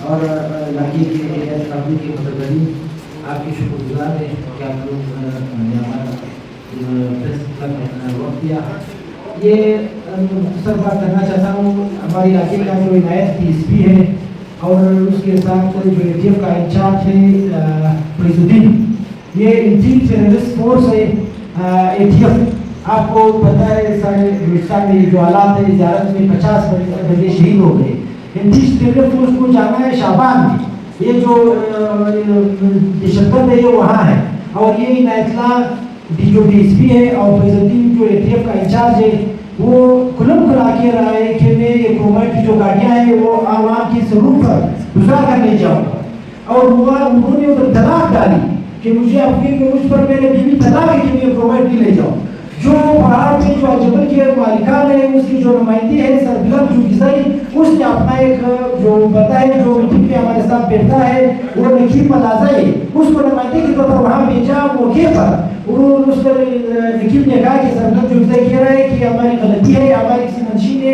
اور علاقے کے قابل کے متدرین آپ کے شکر گزار ہیں کہ آپ لوگ نے ہمارا پریس تک وقت دیا. یہ مختصر بات کرنا چاہتا ہوں. ہمارے علاقے کا جو عنایت کی ایس پی ہے اور اس کے ساتھ جو اے ٹی ایف کا انچارج ہے فیض الدین, یہ انٹیم ٹیررسٹ فورس ہے اے ٹی ایف. آپ کو پتہ ہے سارے ہندوستان میں جو حالات ہے, زیارت میں 50 بندے شہید ہو گئے. انٹیم ٹیررسٹ فورس کو جانا ہے شعبان میں. یہ جو دہشت گرد ہے یہ وہاں ہے, اور یہ عنایت اللہ جو ڈی ایس پی ہے اور فیض الدین جو اے ٹی ایف کا انچارج ہے وہ کھلم کھلا کے رہا ہے کہ میں یہ کرومائٹ کی جو گاڑیاں ہیں وہ عوام کی ضرورت پر گزار کرنے جاؤں گا. اور انہوں نے ادھر طلاق ڈالی کہ مجھے اپنی اس پر میرے بیوی طلاق ہے کہ میں کرومائٹ کی لے جاؤں. جو پہاڑ پہ جو جبل کے مالکان ہے اس کی جو نمائندی ہے سربلند جو غذائی, اس نے اپنا ایک جو بندہ ہے جو میٹنگ پہ ہمارے ساتھ بیٹھتا ہے وہ نقیب ملازہ ہے, اس کو نمائندے کے طور پر وہاں بھیجا موقع پر. اس پر نقیب نے کہا کہ سربلند جو غذائی کہہ رہا ہے کہ ہماری غلطی ہے, ہمارے کسی منشی نے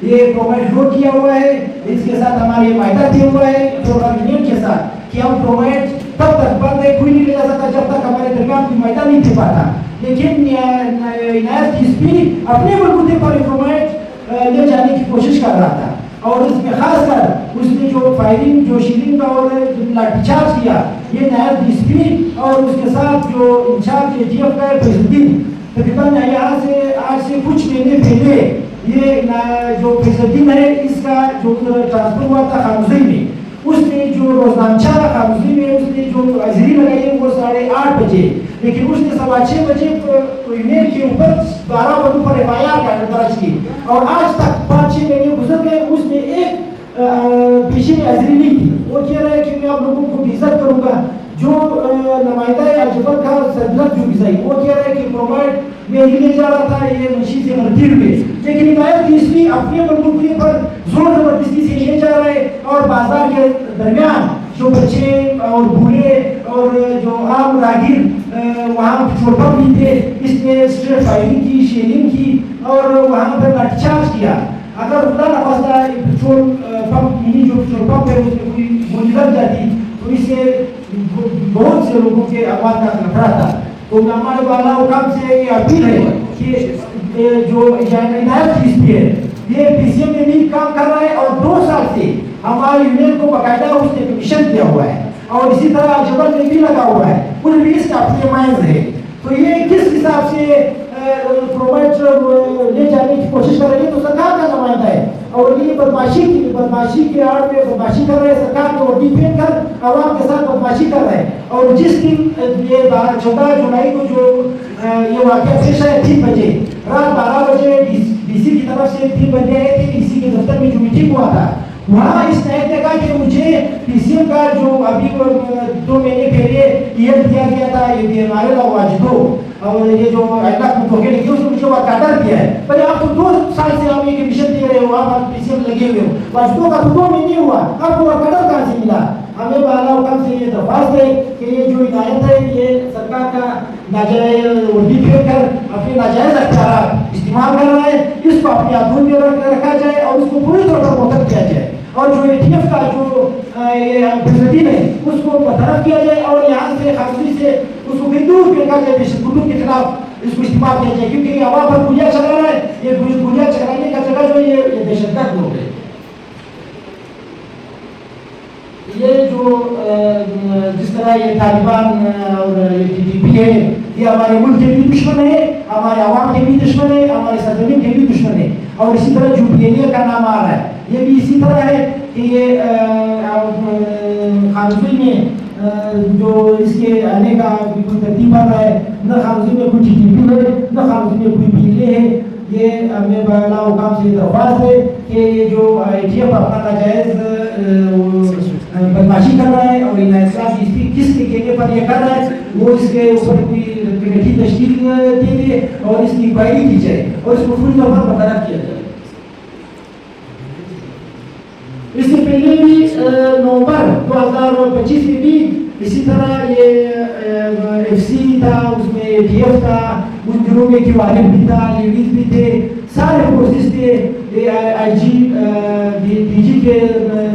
یہ پرووائڈ لوڈ کیا ہوا ہے, اس کے ساتھ ہمارا یہ معاہدہ دیا ہوا ہے یونین کے ساتھ کہ ہم پرووائڈ تب تک بند ہے, کوئی نہیں لے جا سکتا جب تک ہمارے درمیان کوئی معاہدہ نہیں دے پاتا. لیکن عنایت کی اسپی اپنے بلبوتے پر انفارمیٹ لے جانے کی کوشش کر رہا تھا, اور اس میں خاص کر اس نے جو فائرنگ جو شیلنگ کا اور لاٹھی چارج کیا یہ عنایت کی اسپی اور اس کے ساتھ جو انچارج اے ٹی ایف کا فیض الدین. تقریباً یہاں سے آج سے کچھ مہینے پہلے یہ جو فیض الدین ہے اس کا جو ٹرانسفر ہوا تھا خانوزی میں, اس نے جو روزنامچہ خانوزی میں اس نے جو حاضری لگائی ہے وہ 8:30 بجے, لیکن اس نے 6:15 بجے ایمیل کے اوپر 12 بندوں پر ایف آئی آر درج کی, اور آج تک 5-6 مہینے گزر گئے اس نے ایک پیشے میں حاضری نہیں کی. وہ کہہ رہا ہے کہ میں آپ لوگوں کو عزت کروں گا. جو نمائندہ ہے الجبر کا سربلند جو غذائی وہ کہہ رہا ہے کہ پرووائڈ میں ہی لے جا رہا تھا, یہ منشی سے غلطی ہوئی. لیکن عنایت کی اسپی اپنے بلبوتے پر زور زبردستی سے لے جا رہا ہے, اور بازار کے درمیان جو بچے اور بوڑھے اور جو عام راہگیر وہاں پیٹرول پمپ بھی تھے, اس نے اسٹریٹ فائرنگ کی, شیلنگ کی اور وہاں پر لاٹھی چارج کیا. اگر خدا نخواستہ پیٹرول پمپ جو پیٹرول پمپ ہے اس میں کوئی گولی لگ جاتی تو اس سے بہت سے لوگوں کے اموات کا خطرہ تھا. تو ہمارے والا حکام سے یہ اپیل ہے کہ جو عنایت کی اسپی ہے یہ پی سی ایم میں بھی کام کر رہا ہے, اور 2 سال سے ہماری یونین کو باقاعدہ اس نے کمیشن دیا ہوا ہے, اور اسی طرح جبل میں بھی لگا ہوا ہے, ان بھی اس کا اپنے مائنز ہے. تو یہ کس حساب سے پرووائڈ لے جانے کی کوشش کر رہی ہے, تو سرکار کا نمائندہ ہے, اور یہ بدماشی کے آڑ میں بدماشی کر رہے ہیں. سرکار کو ووٹنگ پھینک کر عوام کے ساتھ بدماشی کر رہے ہیں. اور جس دن یہ 14 جولائی کو جو یہ واقعہ پیش آیا 3 بجے رات 12 بجے ڈی سی کی طرف سے 3 بندے آئے تھے ڈی سی کے دفتر میں جو میٹنگ ہوا تھا, وہاں اس نے کہا کہ مجھے پی سی ایم کا جو ابھی 2 مہینے پہلے ایئر دیا گیا تھا یہ بی ایم آر ایل واجدو, اور یہ جو اہلا متوقع لگی اس نے مجھے وہ کاٹر دیا ہے. بھائی آپ تو 2 سال سے آپ یہ کمیشن دے رہے ہو, آپ پی سی ایم لگے ہوئے ہو, واجدو کا تو 2 مہینے ہوا, آپ کو وہ کاٹر کہاں سے ملا؟ ہمیں بالا حکام سے یہ درخواست ہے کہ یہ جو عنایت ہے یہ سرکار کا ناجائز وردی پھیر کر اپنے ناجائز اختیارات استعمال کر رہا ہے, اس کو اپنے ہاتھوں میں رکھا جائے اور اس کو پوری طور پر معطل کیا جائے, اور جو اے ٹی ایف کا جو فیض الدین ہے اس کو برطرف کیا جائے, اور یہاں سے خاموشی سے اس کو کہیں دور پھینکا جائے, دہشت گردوں کے خلاف اس کو استعمال کیا جائے, کیونکہ یہ عوام پر گولیاں چلا رہا ہے. یہ گولیاں چلانے کا جگہ جو یہ دہشت گرد لوگ ہے. یہ جو جس طرح یہ طالبان اور یہ ٹی ٹی پی ہے یہ ہمارے ملک کے بھی دشمن ہے, ہمارے عوام کے بھی دشمن ہے, ہمارے سرزمین کے بھی دشمن ہے. اور اسی طرح جو پی ایل اے کا نام آ رہا ہے یہ بھی اسی طرح ہے کہ یہ خانوزی میں جو اس کے آنے کا کوئی ترتیب آ رہا ہے, نہ خانوزی میں کوئی ٹی ٹی پی ہے, نہ خانوزی میں کوئی پی ایل اے ہے. یہ ہمیں بالا حکام سے درخواست ہے کہ یہ جو اے ٹی ایف اپنا ناجائز بدماشی کر رہا ہے, اور عنایت صاحب کس کے کہنے پر یہ کر رہا ہے وہ اس کے اوپر کوئی کمیٹی تشکیل دے دے اور اس کی انکوائری کی جائے اور اس کو پوری طور پر برطرف کیا جائے. اس سے پہلے بھی نومبر 2025 میں بھی اسی طرح یہ ایف سی تھا, اس میں اے ٹی ایف تھا, ان دنوں میں کیوارڈ بھی تھا, لیڈیز بھی تھے, سارے فورسز تھے, آئی جی ڈی جی کے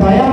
FIR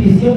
PCM